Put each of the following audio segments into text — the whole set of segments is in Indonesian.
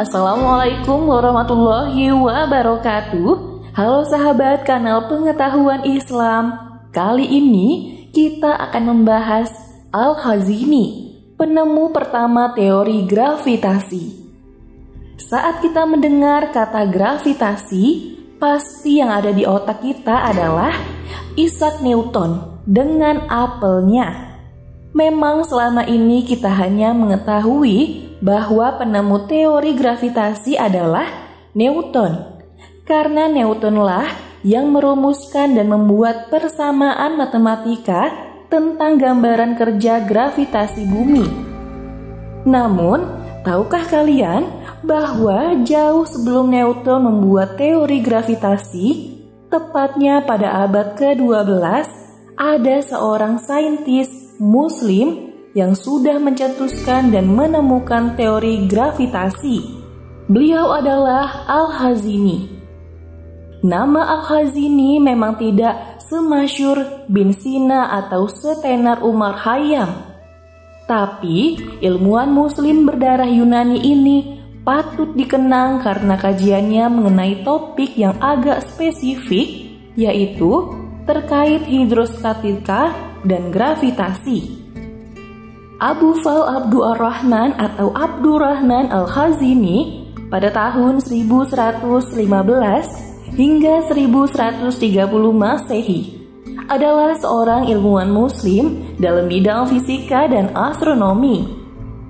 Assalamualaikum warahmatullahi wabarakatuh. Halo sahabat kanal pengetahuan Islam. Kali ini kita akan membahas Al-Khazini, penemu pertama teori gravitasi. Saat kita mendengar kata gravitasi, pasti yang ada di otak kita adalah Isaac Newton dengan apelnya. Memang selama ini kita hanya mengetahui bahwa penemu teori gravitasi adalah Newton. Karena Newtonlah yang merumuskan dan membuat persamaan matematika tentang gambaran kerja gravitasi bumi. Namun, tahukah kalian bahwa jauh sebelum Newton membuat teori gravitasi, tepatnya pada abad ke-12, ada seorang saintis Muslim yang sudah mencetuskan dan menemukan teori gravitasi. Beliau adalah Al-Khazini. Nama Al-Khazini memang tidak semasyhur bin Sina atau setenar Umar Khayyam. Tapi ilmuwan Muslim berdarah Yunani ini patut dikenang karena kajiannya mengenai topik yang agak spesifik, yaitu terkait hidrostatika dan gravitasi. Abu Fal Abdurrahman atau Abdurrahman Al-Khazini pada tahun 1115 hingga 1130 Masehi adalah seorang ilmuwan Muslim dalam bidang fisika dan astronomi.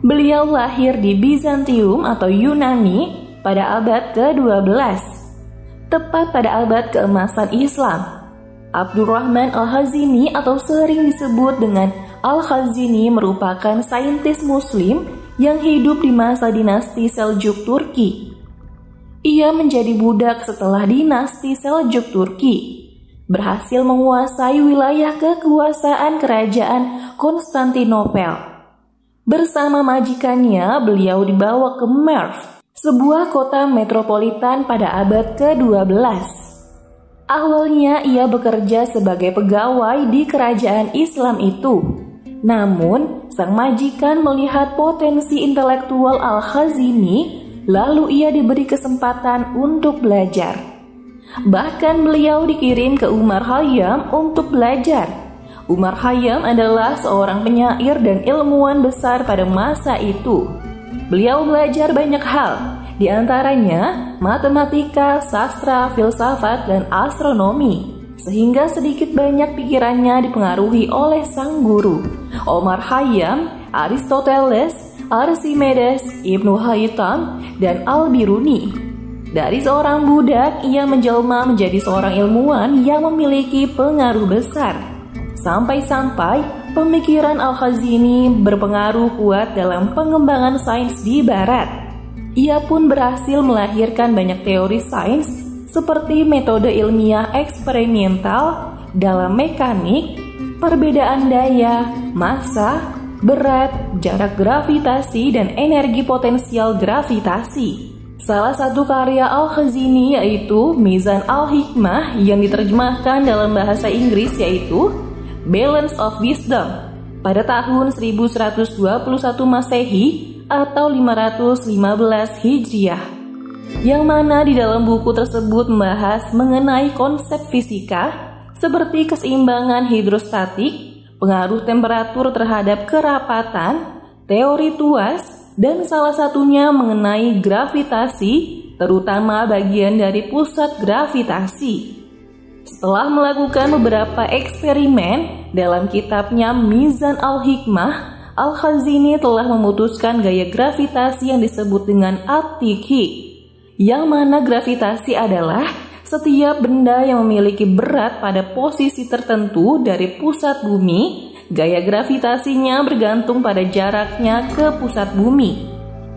Beliau lahir di Bizantium atau Yunani pada abad ke-12, tepat pada abad keemasan Islam. Abdurrahman Al-Khazini atau sering disebut dengan Al-Khazini merupakan saintis Muslim yang hidup di masa dinasti Seljuk Turki. Ia menjadi budak setelah dinasti Seljuk Turki berhasil menguasai wilayah kekuasaan kerajaan Konstantinopel. Bersama majikannya, beliau dibawa ke Merv, sebuah kota metropolitan pada abad ke-12. Awalnya ia bekerja sebagai pegawai di kerajaan Islam itu. Namun, sang majikan melihat potensi intelektual Al-Khazini, lalu ia diberi kesempatan untuk belajar. Bahkan beliau dikirim ke Umar Khayyam untuk belajar. Umar Khayyam adalah seorang penyair dan ilmuwan besar pada masa itu. Beliau belajar banyak hal, di antaranya matematika, sastra, filsafat, dan astronomi, sehingga sedikit banyak pikirannya dipengaruhi oleh sang guru, Omar Khayyam, Aristoteles, Archimedes, Ibnu Haytham, dan Al-Biruni. Dari seorang budak, ia menjelma menjadi seorang ilmuwan yang memiliki pengaruh besar. Sampai-sampai pemikiran Al-Khazini berpengaruh kuat dalam pengembangan sains di Barat. Ia pun berhasil melahirkan banyak teori sains seperti metode ilmiah eksperimental dalam mekanik, perbedaan daya, massa, berat, jarak gravitasi, dan energi potensial gravitasi. Salah satu karya Al-Khazini yaitu Mizan Al-Hikmah yang diterjemahkan dalam bahasa Inggris yaitu Balance of Wisdom pada tahun 1121 Masehi atau 515 Hijriah, yang mana di dalam buku tersebut membahas mengenai konsep fisika seperti keseimbangan hidrostatik, pengaruh temperatur terhadap kerapatan, teori tuas, dan salah satunya mengenai gravitasi, terutama bagian dari pusat gravitasi. Setelah melakukan beberapa eksperimen dalam kitabnya Mizan Al-Hikmah, Al-Khazini telah memutuskan gaya gravitasi yang disebut dengan at-tikhi, yang mana gravitasi adalah setiap benda yang memiliki berat pada posisi tertentu dari pusat bumi, gaya gravitasinya bergantung pada jaraknya ke pusat bumi.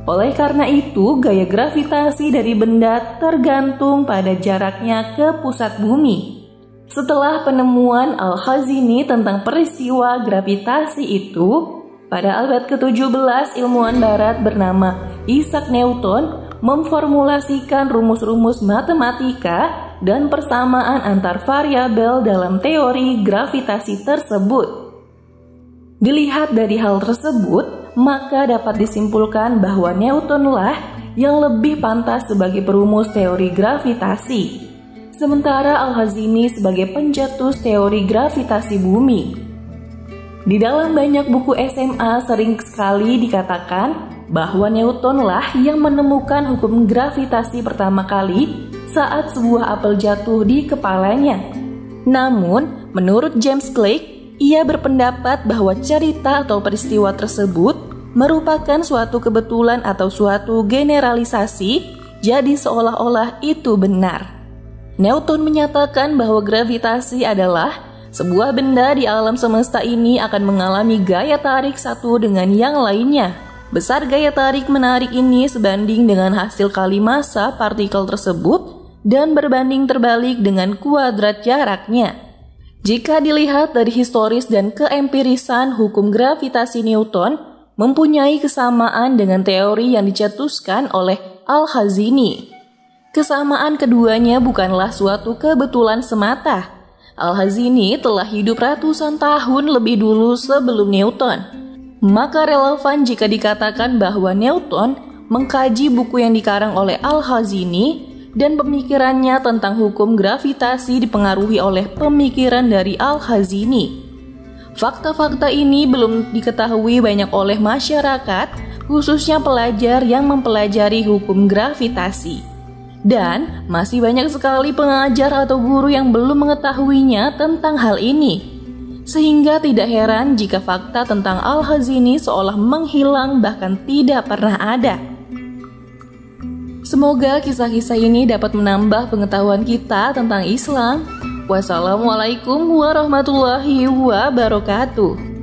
Oleh karena itu, gaya gravitasi dari benda tergantung pada jaraknya ke pusat bumi. Setelah penemuan Al-Khazini tentang peristiwa gravitasi itu, pada abad ke-17 ilmuwan barat bernama Isaac Newton memformulasikan rumus-rumus matematika dan persamaan antar variabel dalam teori gravitasi tersebut. Dilihat dari hal tersebut, maka dapat disimpulkan bahwa Newtonlah yang lebih pantas sebagai perumus teori gravitasi, sementara Al-Hazimi sebagai pencetus teori gravitasi bumi. Di dalam banyak buku SMA sering sekali dikatakan bahwa Newton lah yang menemukan hukum gravitasi pertama kali saat sebuah apel jatuh di kepalanya. Namun, menurut James Clerk, ia berpendapat bahwa cerita atau peristiwa tersebut merupakan suatu kebetulan atau suatu generalisasi, jadi seolah-olah itu benar. Newton menyatakan bahwa gravitasi adalah sebuah benda di alam semesta ini akan mengalami gaya tarik satu dengan yang lainnya. Besar gaya tarik menarik ini sebanding dengan hasil kali massa partikel tersebut dan berbanding terbalik dengan kuadrat jaraknya. Jika dilihat dari historis dan keempirisan, hukum gravitasi Newton mempunyai kesamaan dengan teori yang dicetuskan oleh Al-Hazimi. Kesamaan keduanya bukanlah suatu kebetulan semata. Al-Hazimi telah hidup ratusan tahun lebih dulu sebelum Newton. Maka relevan jika dikatakan bahwa Newton mengkaji buku yang dikarang oleh Al-Hazimi dan pemikirannya tentang hukum gravitasi dipengaruhi oleh pemikiran dari Al-Hazimi. Fakta-fakta ini belum diketahui banyak oleh masyarakat, khususnya pelajar yang mempelajari hukum gravitasi. Dan masih banyak sekali pengajar atau guru yang belum mengetahuinya tentang hal ini. Sehingga tidak heran jika fakta tentang Al-Hazimi seolah menghilang bahkan tidak pernah ada. Semoga kisah-kisah ini dapat menambah pengetahuan kita tentang Islam. Wassalamualaikum warahmatullahi wabarakatuh.